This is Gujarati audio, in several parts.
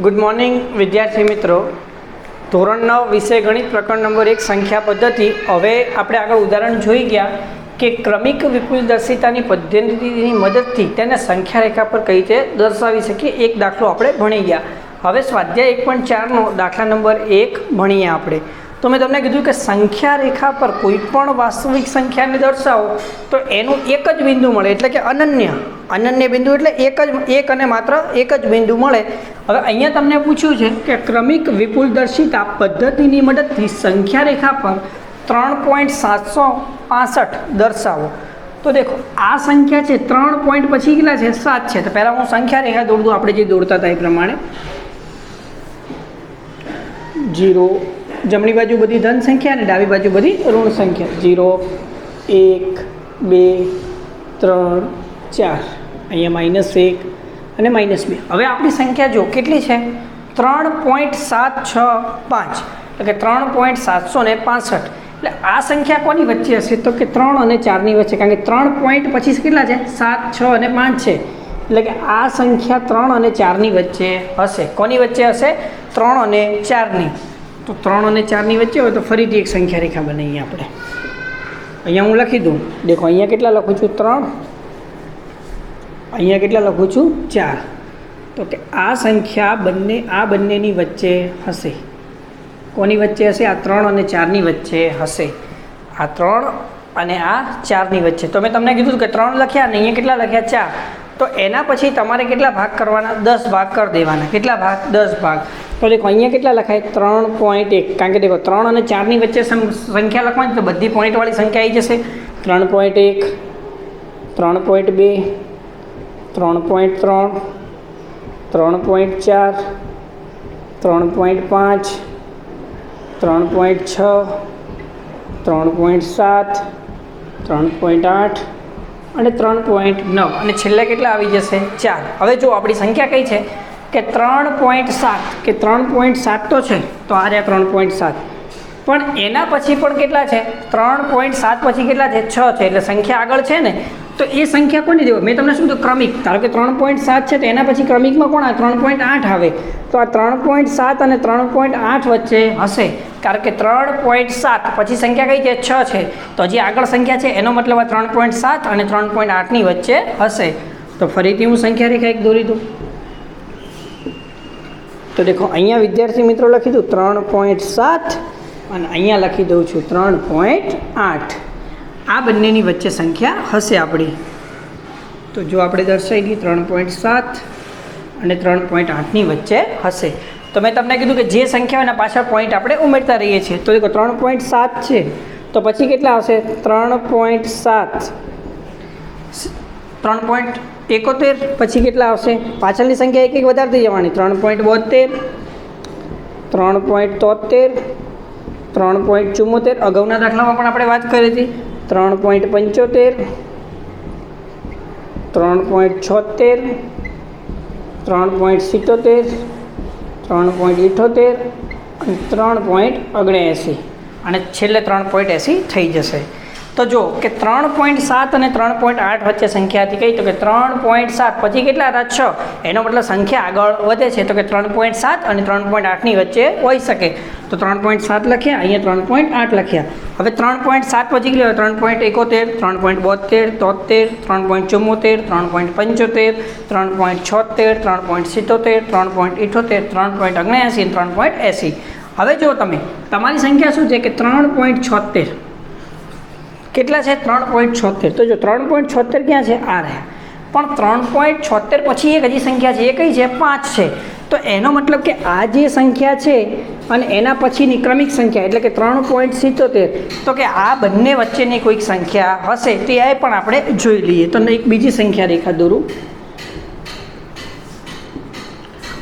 ગુડ મોર્નિંગ વિદ્યાર્થી મિત્રો. ધોરણ 9 વિષય ગણિત પ્રકરણ નંબર 1 સંખ્યા પદ્ધતિ. હવે આપણે આગળ ઉદાહરણ જોઈ ગયા કે ક્રમિક વિપુલદર્શિતાની પદ્ધતિની મદદથી તેને સંખ્યા રેખા પર કઈ રીતે દર્શાવી શકીએ. એક દાખલો આપણે ભણી ગયા. હવે સ્વાધ્યાય 1.4નો દાખલા નંબર 1 ભણીએ આપણે. તો મેં તમને કીધું કે સંખ્યા રેખા પર કોઈ પણ વાસ્તવિક સંખ્યાને દર્શાવો તો એનું એક જ બિંદુ મળે, એટલે કે અનન્ય બિંદુ, એટલે એક અને માત્ર એક જ બિંદુ મળે. હવે અહીંયા તમને પૂછ્યું છે કે ક્રમિક વિપુલદર્શિતા પદ્ધતિની મદદથી સંખ્યા રેખા પર 3.765 દર્શાવો. તો દેખો આ સંખ્યા છે 3 પોઈન્ટ પછી કેટલા છે 7 છે. તો પહેલાં હું સંખ્યા રેખા દોર દઉં, આપણે જે દોરતા હતા એ પ્રમાણે. 0 જમણી બાજુ બધી ધન સંખ્યા અને ડાબી બાજુ બધી ઋણ સંખ્યા. 0 1 2 3 4, અહીંયા -1 અને -2. હવે આપણી સંખ્યા જો કેટલી છે 3.765, એટલે કે 3.765. એટલે આ સંખ્યા કોની વચ્ચે હશે તો કે 3 અને 4ની વચ્ચે, કારણ કે 3 પોઈન્ટ પછી કેટલા છે 7, 6 અને 5 છે. એટલે કે આ સંખ્યા 3 અને 4ની વચ્ચે હશે. કોની વચ્ચે હશે 3 અને 4ની. તો 3 અને 4ની વચ્ચે હોય તો ફરીથી એક સંખ્યા રેખા બનાવીએ આપણે. અહીંયા હું લખી દઉં. દેખો અહીંયા કેટલા લખું છું 3, અહીંયા કેટલા લખું છું 4. તો કે આ સંખ્યા આ બંનેની વચ્ચે હશે. કોની વચ્ચે હશે? આ 3 અને 4ની વચ્ચે હશે. આ 3 અને આ 4ની વચ્ચે. તો મેં તમને કીધું કે 3 લખ્યા અને અહીંયા કેટલા લખ્યા 4. તો એના પછી તમારે કેટલા ભાગ કરવાના? 10 ભાગ કરી દેવાના. કેટલા ભાગ? 10 ભાગ. તો દેખો અહીંયા કેટલા લખાય 3.1, કારણ કે દેખો 3 અને 4ની વચ્ચે સંખ્યા લખવાની તો બધી પોઈન્ટવાળી સંખ્યા આવી જશે. 3.1, 3.2, 3.3, 3.4, 3.5, 3.6, 3.7, 3.8 અને 3.9 અને છેલ્લે કેટલા આવી જશે 4. હવે જો આપણી સંખ્યા કઈ છે કે 3.7, કે 3.7 તો છે, તો આ રહ્યા 3.7. પણ એના પછી પણ કેટલા છે 3.7 પછી કેટલા છે 6 છે. એટલે સંખ્યા આગળ છે ને, તો એ સંખ્યા કોની દેવો? મેં તમને શું કીધું ક્રમિક. ધારો કે 3.7 છે તો એના પછી ક્રમિકમાં કોણ આવે 3.8 આવે. તો આ 3.7 અને 3.8 વચ્ચે હશે, કારણ કે 3.7 પછી સંખ્યા કઈ છે 6 છે. તો હજી આગળ સંખ્યા છે, એનો મતલબ આ 3.7 અને 3.8ની વચ્ચે હશે. તો ફરીથી હું સંખ્યા રેખા એક દોરી દઉં. તો દેખો અહીંયા વિદ્યાર્થી મિત્રો લખી દઉં 3.7 અને અહીંયા લખી દઉં છું 3.8. આ બંનેની વચ્ચે સંખ્યા હશે આપણી. તો જો આપણે દર્શાવી દઈએ 3.7 અને 3.8ની વચ્ચે હશે. તો મેં તમને કીધું કે જે સંખ્યાઓના પાછળ પોઈન્ટ આપણે ઉમેરતા રહીએ છીએ. તો દેખો 3.7 છે તો પછી કેટલા આવશે 3.7, 3.71 પછી કેટલા આવશે? પાછળની સંખ્યા એક વધારતી જવાની. 3.72, 3.73, 3.74. અગાઉના દાખલામાં પણ આપણે વાત કરી હતી. 3.75, 3.76, 3.77, 3.78 અને 3.79 અને છેલ્લે 3.80 થઈ જશે. તો જો કે 3.7 અને 3.8 વચ્ચે સંખ્યા હતી કઈ? તો કે 3.7 પછી કેટલા હતા 6. એનો મતલબ સંખ્યા આગળ વધે છે. તો કે 3.7 અને 3.8ની વચ્ચે હોઈ શકે. તો 3.7 લખ્યા, અહીંયા 3.8 લખ્યા. હવે 3.7 પછી કેટલા? 3.71, 3.72, 73, 3.74, 3.75, 3.76, 3.77, 3.78 અને 3.80. હવે જો તમે તમારી સંખ્યા શું છે કે 3.76 કેટલા છે 3.76. તો જો 3.76 ક્યાં છે? આ રહ્યા. પણ 3.76 પછી એક હજી સંખ્યા છે, એ કઈ છે 5 છે. તો એનો મતલબ કે આ જે સંખ્યા છે અને એના પછીની ક્રમિક સંખ્યા એટલે કે 3.77, તો કે આ બંને વચ્ચેની કોઈક સંખ્યા હશે. તો એ પણ આપણે જોઈ લઈએ. તો એક બીજી સંખ્યા રેખા દોરું.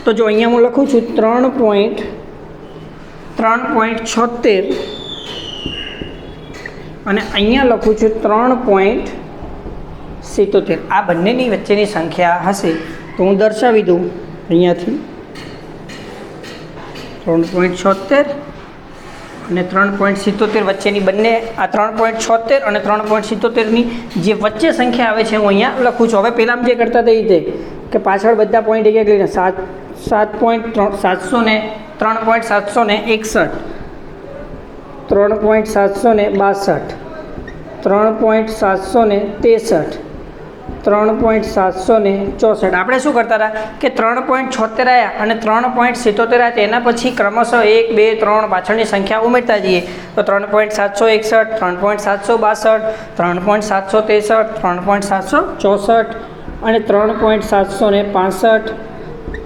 તો જો અહીંયા હું લખું છું 3.76 અને અહીંયા લખું છું 3.77. આ બંનેની વચ્ચેની સંખ્યા હશે. તો હું દર્શાવી દઉં અહીંયાથી 3.76 અને 3.77 વચ્ચેની બંને, આ 3.76 અને 3.77ની જે વચ્ચે સંખ્યા આવે છે હું અહીંયા લખું છું. હવે પહેલાં જે કરતા હતા એ રીતે કે પાછળ બધા પોઈન્ટ એક એક લઈને 7.761 3.761 3.762 3.763 3.764 આપણે શું કરતા હતા કે 3.76 આવ્યા અને 3.77 આવ્યા તેના પછી ક્રમશઃ 1 2 3 પાછળની સંખ્યા ઉમેરતા જઈએ તો 3.761 3.762 3.763 3.764 અને 3.765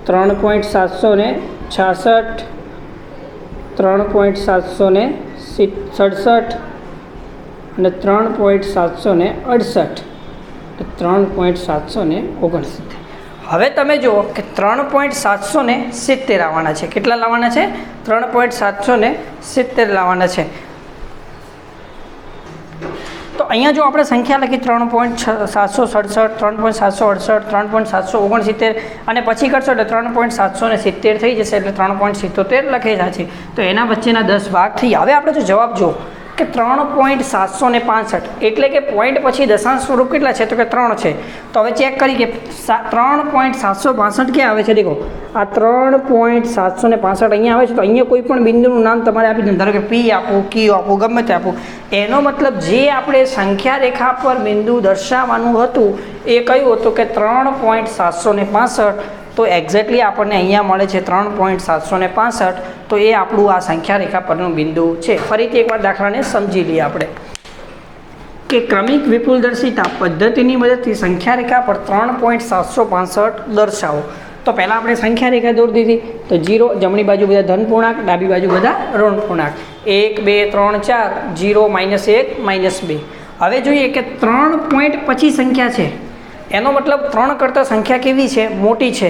3.766 3.767 અને 3.768 3.769. હવે તમે જુઓ કે 3.770 આવવાના છે. કેટલા લાવવાના છે? 3.770 લાવવાના છે. તો અહીંયા જો આપણે સંખ્યા લખી 3.767 3.768 3.769 અને પછી કરશો એટલે 3.770 થઈ જશે, એટલે 3.77 લખેલા છે. તો એના વચ્ચેના 10 ભાગ થઈ. હવે આપણે જો જવાબ જુઓ કે 3.765 એટલે કે પોઈન્ટ પછી દશાંશ સ્વરૂપ કેટલા છે? તો કે 3 છે. તો હવે ચેક કરી કે 3.765 ક્યાં આવે છે? દેખો આ 3.765 અહીંયા આવે છે. તો અહીંયા કોઈ પણ બિંદુનું નામ તમારે આપી દો, ધારો કે પી આપવું, ક્યુ આપવું, ગમે તે આપવું. એનો મતલબ જે આપણે સંખ્યા રેખા પર બિંદુ દર્શાવવાનું હતું એ કયું હતું કે 3.765. તો એક્ઝેક્ટલી આપણને અહીંયા મળે છે 3.765. તો એ આપણું આ સંખ્યા રેખા પરનું બિંદુ છે. ફરીથી એકવાર દાખલાને સમજી લઈએ આપણે કે ક્રમિક વિપુલદર્શિતા પદ્ધતિની મદદથી સંખ્યા રેખા પર 3.765 દર્શાવો. તો પહેલાં આપણે સંખ્યા રેખા દોરી દીધી. તો 0 જમણી બાજુ બધા ધન પૂર્ણાંક, ડાબી બાજુ બધા ઋણ પૂર્ણાંક. 1 2 3 4 0 -1 -2. હવે જોઈએ કે 3 પોઈન્ટ પછી સંખ્યા છે, એનો મતલબ 3 કરતાં સંખ્યા કેવી છે? મોટી છે.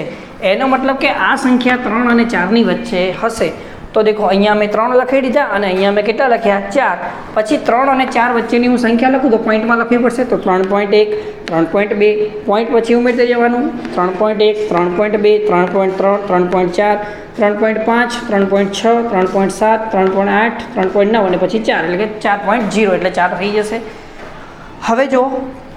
એનો મતલબ કે આ સંખ્યા 3 અને 4ની વચ્ચે હશે. તો દેખો અહીંયા મેં 3 લખી દીધા અને અહીંયા મેં કેટલા લખ્યા? 4. પછી 3 અને 4 વચ્ચેની હું સંખ્યા લખું તો પોઈન્ટમાં લખવી પડશે. તો 3.1 3.2 પોઈન્ટ પછી ઉમેરતા જવાનું. 3.1 3.2 3.3 3.4 3.5 3.6 3.7 3.8 3.9 અને પછી 4 એટલે કે 4.0 એટલે 4 થઈ જશે. હવે જો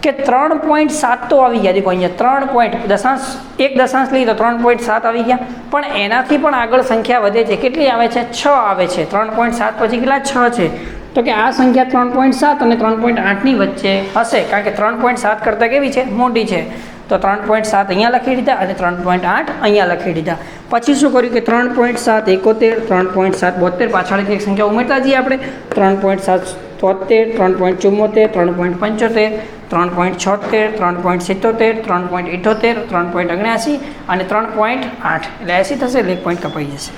કે 3.7 તો આવી ગયા. દેખો અહીંયા 3 પોઈન્ટ દશાંશ એક દશાંશ લઈએ તો 3.7 આવી ગયા. પણ એનાથી પણ આગળ સંખ્યા વધે છે. કેટલી આવે છે? 6 આવે છે. 3.7 પછી કેટલા? 6 છે. તો કે આ સંખ્યા 3.7 અને 3.8ની વચ્ચે હશે, કારણ કે 3.7 કરતાં કેવી છે? મોટી છે. તો 3.7 અહીંયા લખી દીધા અને 3.8 અહીંયા લખી દીધા. પછી શું કર્યું કે 3.7 71 3.7 72 પાછળથી એક સંખ્યા ઉમેરતા જઈએ આપણે. 3.7 73 3.74 3.75 3.76 3.77 3.78 3.79 અને 3.8 એટલે 80 થશે એટલે 1 પોઈન્ટ કપાઈ જશે.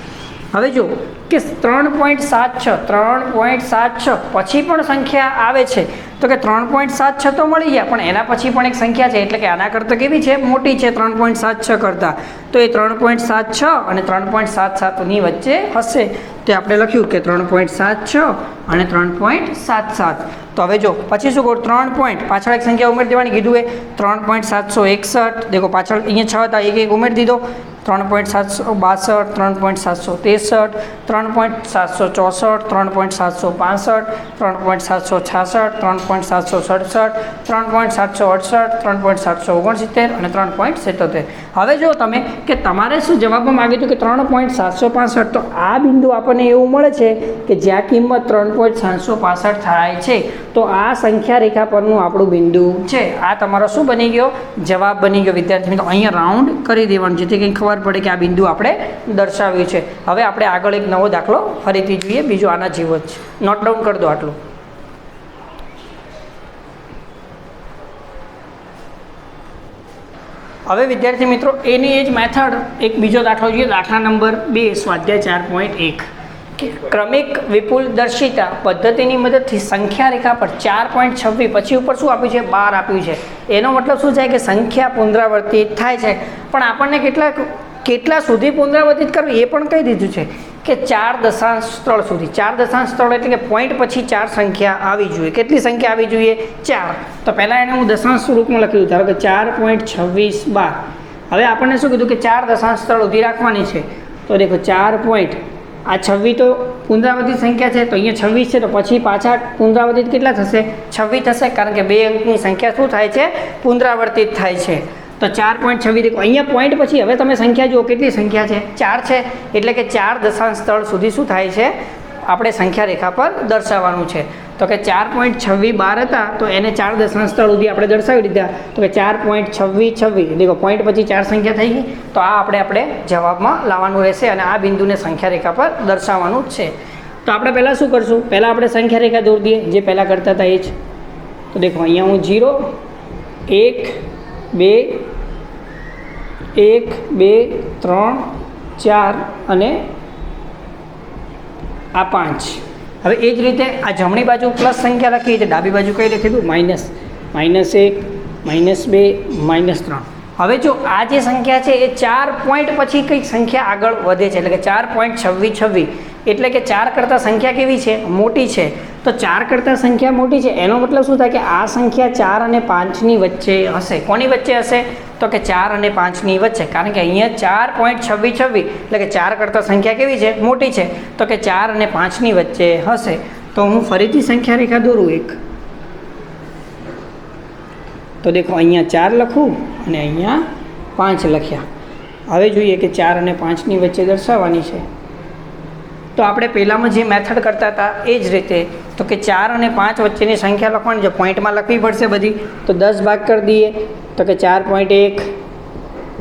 હવે જો કે 3.76 3.76 પછી પણ સંખ્યા આવે છે. તો કે 3.76 તો મળી ગયા, પણ એના પછી પણ એક સંખ્યા છે એટલે કે આના કરતાં કેવી છે? મોટી છે 3.76 કરતાં. તો એ 3.76 અને 3.77ની વચ્ચે હશે. તે આપણે લખ્યું કે 3.76 અને 3.77. તો હવે જો પછી શું કરું? 3 પોઈન્ટ પાછળ એક સંખ્યા ઉમેરી દેવાની કીધું એ 3.761. દેખો પાછળ અહીંયા 6 હતા, એક ઉમેરી દીધો. 3.762 3.763 3.764 3.765 3.766 3.767 3.768 3.769 અને 3.77. હવે જો તમે કે તમારે શું જવાબમાં માગ્યું હતું કે 3.765. તો આ બિંદુ આપણને એવું મળે છે કે જ્યાં કિંમત 3.765 થાય છે. તો આ સંખ્યા રેખા પરનું આપણું બિંદુ છે. આ તમારો શું બની ગયો? જવાબ બની ગયો. વિદ્યાર્થી મિત્રો અહીંયા રાઉન્ડ કરી દેવાનું જેથી કંઈ ખબર પડે કે આ બિંદુ આપણે દર્શાવ્યું છે. હવે આપણે આગળ એક નવો દાખલો ફરીથી જોઈએ, બીજો આના જેવો જ. નોટ ડાઉન કરી દો આટલું. હવે વિદ્યાર્થી મિત્રો એની એ જ મેથડ એક બીજો દાખલો જોઈએ. દાખલા નંબર 2 સ્વાધ્યાય 4.1 કે ક્રમિક વિપુલદર્શિતા પદ્ધતિની મદદથી સંખ્યા રેખા પર 4.26 પછી ઉપર શું આપ્યું છે? 12 આપ્યું છે. એનો મતલબ શું થાય કે સંખ્યા પુનરાવર્તિત થાય છે. પણ આપણને કેટલા સુધી પુનરાવર્તિત કરવી એ પણ કહી દીધું છે કે 4 દશાંશ સ્થળ સુધી. 4 દશાંશ સ્થળ એટલે કે પોઈન્ટ પછી 4 સંખ્યા આવી જોઈએ. કેટલી સંખ્યા આવી જોઈએ? 4. તો પહેલાં એને હું દશાંશ સ્વરૂપમાં લખ્યું. ધારો કે 4.26 12. હવે આપણને શું કીધું કે 4 દશાંશ સ્થળ સુધી રાખવાની છે. તો દેખો 4 પોઈન્ટ આ 26 તો પુનરાવર્તિત સંખ્યા છે, તો અહીંયા 26 છે. તો પછી પાછા પુનરાવર્તિત કેટલા થશે? 26 થશે, કારણ કે 2 અંકની સંખ્યા શું થાય છે? પુનરાવર્તિત થાય છે. તો 4.26 દેખો અહીંયા પોઈન્ટ પછી હવે તમે સંખ્યા જુઓ કેટલી સંખ્યા છે 4 છે એટલે કે 4 દશાંશ સ્થળ સુધી શું થાય છે આપણે સંખ્યા રેખા પર દર્શાવવાનું છે તો કે 4.26 હતા તો એને 4 દશાંશ સ્થળ સુધી આપણે દર્શાવી દીધા તો કે 4.26 દેખો પોઈન્ટ પછી 4 સંખ્યા થઈ ગઈ તો આ આપણે જવાબમાં લાવવાનું રહેશે અને આ બિંદુને સંખ્યા રેખા પર દર્શાવવાનું જ છે તો આપણે પહેલાં શું કરશું પહેલાં આપણે સંખ્યા રેખા દોરી દઈએ જે પહેલાં કરતા હતા એ જ તો દેખો અહીંયા હું 0 1 2 1 2 3 4 અને આ 5 હવે એ જ રીતે આ જમણી બાજુ પ્લસ સંખ્યા લખી છે ડાબી બાજુ કઈ લખી દઉં -1 -2 -3 હવે જો આ જે સંખ્યા છે એ 4 પોઈન્ટ પછી કંઈક સંખ્યા આગળ વધે છે એટલે કે 4.26 એટલે કે 4 કરતાં સંખ્યા કેવી છે મોટી છે તો 4 કરતાં સંખ્યા મોટી છે એનો મતલબ શું થાય કે આ સંખ્યા 4 અને 5ની વચ્ચે હશે કોની વચ્ચે હશે તો કે 4 અને 5ની વચ્ચે કારણ કે અહીંયા 4.26 એટલે કે 4 કરતાં સંખ્યા કેવી છે મોટી છે તો કે 4 અને 5ની વચ્ચે હશે તો હું ફરીથી સંખ્યા રેખા દોરું એક તો દેખો અહીંયા 4 લખું અને અહીંયા 5 લખ્યા હવે જોઈએ કે 4 અને 5ની વચ્ચે દર્શાવવાની છે તો આપણે પહેલાંમાં જે મેથડ કરતા હતા એ જ રીતે તો કે 4 અને 5 વચ્ચેની સંખ્યા લખવાની છે પોઈન્ટમાં લખવી પડશે બધી તો 10 ભાગ કરી દઈએ તો કે 4.1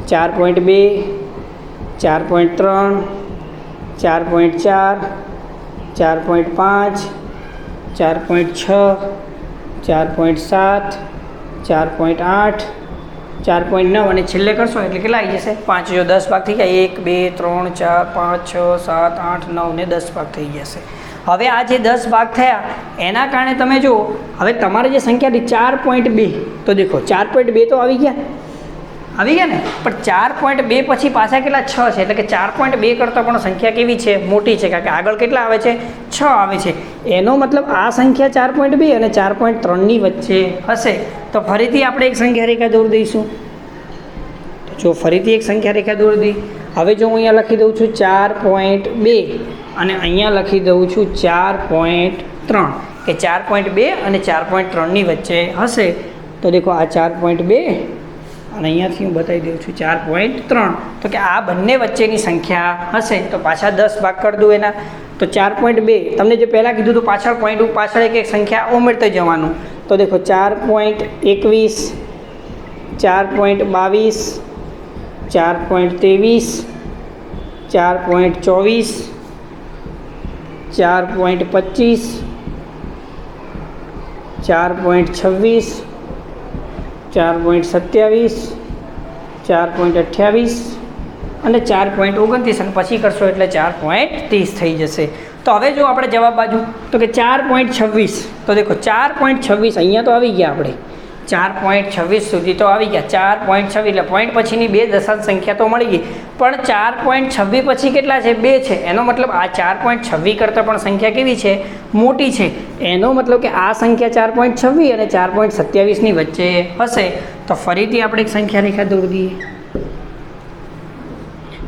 4.2 4.3 4.4 4.5 4.6 4.7 4.8 4.9 અને છેલ્લે કરશો એટલે કેટલા આવી જશે 5 જો 10 ભાગ થઈ ગયા 1 2 3 4 5 6 7 8 9 ને 10 ભાગ થઈ જશે હવે આ જે 10 ભાગ થયા એના કારણે તમે જુઓ હવે તમારે જે સંખ્યા હતી 4.2 તો દેખો 4.2 તો આવી ગયા ને પણ 4.2 પછી પાછા કેટલા 6 છે એટલે કે 4.2 કરતાં પણ સંખ્યા કેવી છે મોટી છે કારણ કે આગળ કેટલા આવે છે 6 આવે છે એનો મતલબ આ સંખ્યા 4.2 અને 4.3ની વચ્ચે હશે તો ફરીથી આપણે એક સંખ્યા રેખા દોરી દઈશું જો ફરીથી એક સંખ્યા રેખા દોરી દઈ હવે જો હું અહીંયા લખી દઉં છું 4.2 અને અહીંયા લખી દઉં છું 4.3 કે 4.2 અને 4.3ની વચ્ચે હશે તો દેખો આ 4.2 અને અહીંયાથી હું બતાવી દઉં છું 4.3 તો કે આ બંને વચ્ચેની સંખ્યા હશે તો પાછા 10 ભાગ કરી દઉં એના તો 4.2 તમને જે પહેલાં કીધું હતું પાછળ પોઈન્ટ પાછળ એક સંખ્યા ઉમેરતા જવાનું તો દેખો 4.21 4.22 4.23 4.24 4.25 4.26 4.27 4.28 અને 4.29 અને પછી કરશો એટલે 4.30 થઈ જશે તો હવે જો આપણે જવાબ બાજુ તો કે 4.26 તો દેખો 4.26 અહીંયા તો આવી ગયા આપણે 4.26 સુધી તો આવી ગયા 4.26 એટલે પોઈન્ટ પછીની 2 દશાંશ સંખ્યા તો મળી ગઈ પણ 4.26 પછી કેટલા છે 2 છે એનો મતલબ આ 4.26 કરતાં પણ સંખ્યા કેવી છે મોટી છે એનો મતલબ કે આ સંખ્યા 4.26 અને 4.27ની વચ્ચે હશે તો ફરીથી આપણે એક સંખ્યા રેખા દોરી દઈએ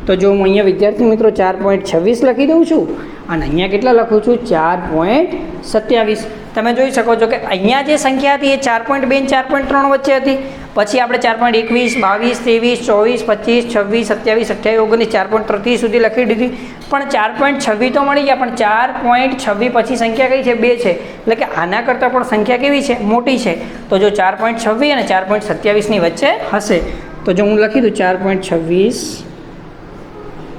તો જો હું અહીંયા વિદ્યાર્થી મિત્રો 4.26 લખી દઉં છું અને અહીંયા કેટલા લખું છું 4.27 તમે જોઈ શકો છો કે અહીંયા જે સંખ્યા હતી એ 4.2 અને 4.3 વચ્ચે હતી પછી આપણે 4.21 22 23 24 25 26 27 28 29 4.30 સુધી લખી દીધી પણ 4.26 તો મળી ગયા પણ 4.26 પછી સંખ્યા કઈ છે 2 છે એટલે કે આના કરતાં પણ સંખ્યા કેવી છે મોટી છે તો જો 4.26 અને 4.27ની વચ્ચે હશે તો જો હું લખી દઉં 4.26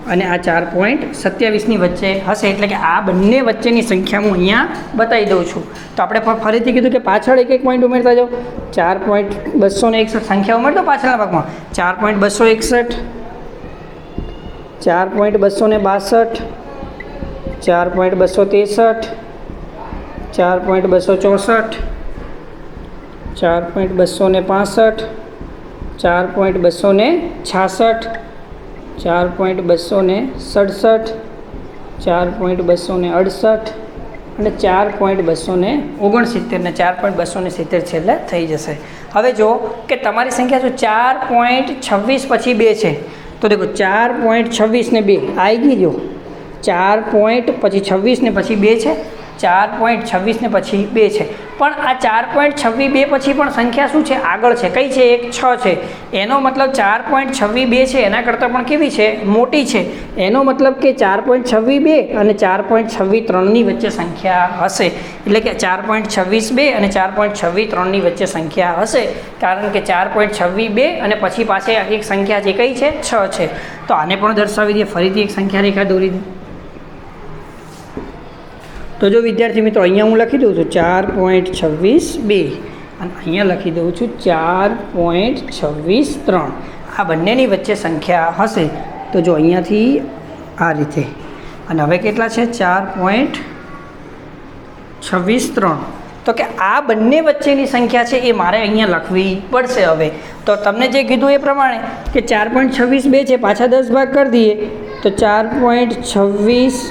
અને આ 4.27ની વચ્ચે હશે એટલે કે આ બંને વચ્ચેની સંખ્યા હું અહીંયા બતાવી દઉં છું તો આપણે ફરીથી કીધું કે પાછળ એક પોઈન્ટ ઉમેરતા જાઓ 4.261 સંખ્યા ઉમેરતો પાછળના ભાગમાં 4.261 4.262 4.263 4.264 4.265 4.266 4.267 4.268 અને 4.269 ને 4.270 છેલ્લે થઈ જશે હવે જો કે તમારી સંખ્યા જો 4.26 પછી 2 છે તો દેખો 4.26 ને 2 આવી ગઈ જો 4 પછી 26 ને પછી 2 છે 4.26 ને પછી 2 છે, પણ આ 4.26 પછી પણ સંખ્યા શું છે, આગળ છે, કઈ છે, એક 6 છે, એનો મતલબ 4.26 છે એના કરતાં પણ કેવી છે, મોટી છે, એનો મતલબ કે 4.26 અને 4.26 વચ્ચે સંખ્યા હશે, એટલે કે 4.26 અને 4.26 વચ્ચે સંખ્યા હશે, કારણ કે 4.26 અને પછી પાસે એક સંખ્યા જે કઈ છે, 6 છે. તો આને પણ દર્શાવી દઈએ, ફરીથી એક સંખ્યા રેખા દોરી દઈએ. તો જો વિદ્યાર્થી મિત્રો અહીંયા હું લખી દઉં છું 4.26 અને અહીંયા લખી દઉં છું 4.26 આ બંનેની વચ્ચે સંખ્યા હશે. તો જો અહીંયાથી આ રીતે, અને હવે કેટલા છે, 4.26 તો કે આ બંને વચ્ચેની સંખ્યા છે એ મારે અહીંયા લખવી પડશે. હવે તો તમને જે કીધું એ પ્રમાણે કે 4.26 છે, પાછા 10 ભાગ કરી દઈએ તો 4.26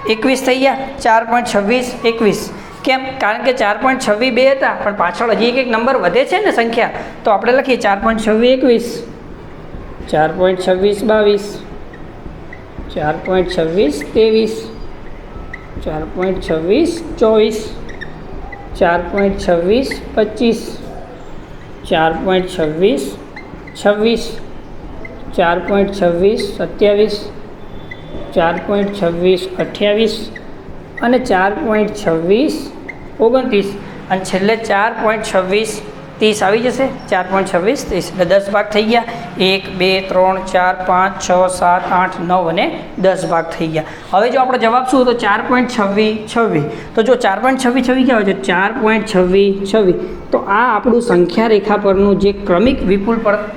21 થઈ ગયા, 4.26 21. કેમ? કારણ કે 4.26 હતા, પણ પાછળ હજી એક નંબર વધે છે ને સંખ્યા, તો આપણે લખીએ 4.26 21, 4.26 23, 4.26 24, 4.26 25, 4.26 26, 4.26 27, 4.26 28 અને 4.26 29, અને છેલ્લે 4.26 30 આવી જશે. 4.26 30 એટલે 10 ભાગ થઈ ગયા, 1 2 3 4 5 6 7 8 9 અને 10 ભાગ થઈ ગયા. હવે જો આપણો જવાબ શું હતો, 4.26. તો જો 4.26 ક્યાં હોય છે, 4.26. તો આ આપણું સંખ્યા રેખા પરનું જે ક્રમિક વિપુલ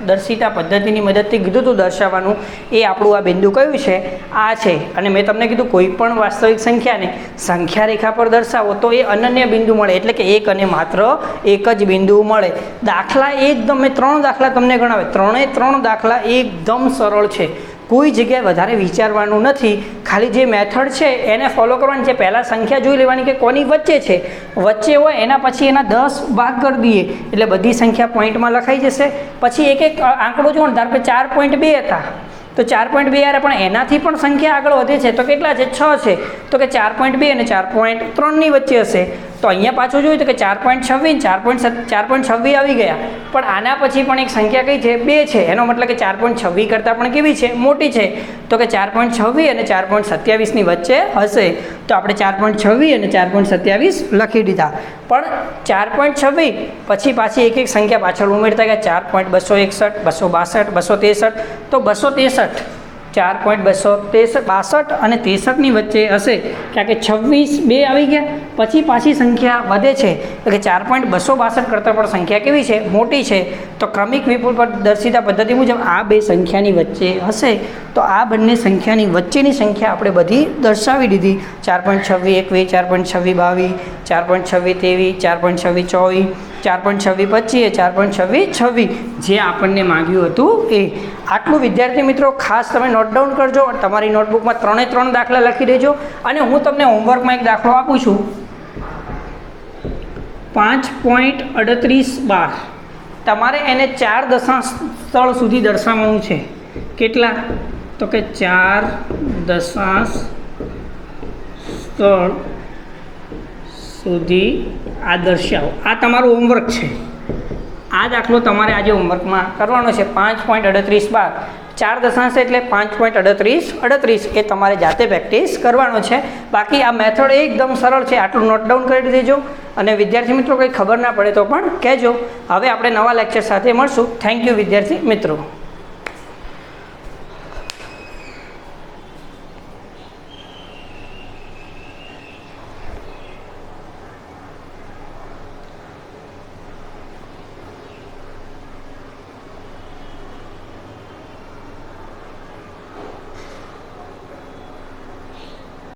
દર્શિતા પદ્ધતિની મદદથી કીધું હતું દર્શાવવાનું, એ આપણું આ બિંદુ કયું છે, આ છે. અને મેં તમને કીધું કોઈ પણ વાસ્તવિક સંખ્યાને સંખ્યા રેખા પર દર્શાવો તો એ અનન્ય બિંદુ મળે, એટલે કે એક અને માત્ર એક જ બિંદુ મળે. દાખલા એકદમ, મેં 3 દાખલા તમને ગણાવે, 3 દાખલા એકદમ સરળ છે, કોઈ જગ્યાએ વધારે વિચારવાનું નથી, ખાલી જે મેથડ છે એને ફોલો કરવાની છે. પહેલાં સંખ્યા જોઈ લેવાની કે કોની વચ્ચે છે, વચ્ચે હોય એના પછી એના 10 ભાગ કરી દઈએ એટલે બધી સંખ્યા પોઈન્ટમાં લખાઈ જશે. પછી એક એક આંકડો જુઓ ને, ધારો કે 4.2 હતા તો 4.2 યારે પણ એનાથી પણ સંખ્યા આગળ વધે છે, તો કેટલા છે, 6 છે, તો કે 4.2 અને 4.3 વચ્ચે હશે. તો અહીંયા પાછું જોયું તો કે 4.26 4.26 આવી ગયા, પણ આના પછી પણ એક સંખ્યા કઈ છે, 2 છે, એનો મતલબ કે 4.26 કરતાં પણ કેવી છે, મોટી છે, તો કે 4.26 અને 4.27 વચ્ચે હશે. તો આપણે 4.26 અને 4.27 લખી દીધા. પણ 4.26 પછી પાછી એક એક સંખ્યા પાછળ ઉમેરતા ગયા, 4.261 262 263, તો 263 4.262 અને 63 વચ્ચે હશે, કારણ કે 26 2 આવી ગયા, પછી પાછી સંખ્યા વધે છે, એટલે કે 4.262 કરતાં પણ સંખ્યા કેવી છે, મોટી છે. તો ક્રમિક વિપુલ દર્શિતા પદ્ધતિ મુજબ આ બે સંખ્યાની વચ્ચે હશે. તો આ બંને સંખ્યાની વચ્ચેની સંખ્યા આપણે બધી દર્શાવી દીધી. 4.26 21, 4.26 22, 4.26 23, 4.26 24, 4.26 25 4.26 26 જે આપણને માંગ્યું હતું એ. આટલું વિદ્યાર્થી મિત્રો ખાસ તમે નોટ ડાઉન કરજો, તમારી નોટબુકમાં 3 દાખલા લખી દેજો. અને હું તમને હોમવર્કમાં એક દાખલો આપું છું, 5.38 તમારે એને 4 દશાંશ સ્થળ સુધી દર્શાવવાનું છે. કેટલા? તો કે 4 દશાંશ સ્થળ સુધી આ દર્શાવો. આ તમારું હોમવર્ક છે. આ દાખલો તમારે આજે હોમવર્કમાં કરવાનો છે. 5.38 4 દશાંશ એટલે 5.38 એ તમારે જાતે પ્રેક્ટિસ કરવાનો છે. બાકી આ મેથડ એકદમ સરળ છે. આટલું નોટ ડાઉન કરી દેજો. અને વિદ્યાર્થી મિત્રો કંઈ ખબર ના પડે તો પણ કહેજો. હવે આપણે નવા લેક્ચર સાથે મળશું. થેન્ક યુ વિદ્યાર્થી મિત્રો.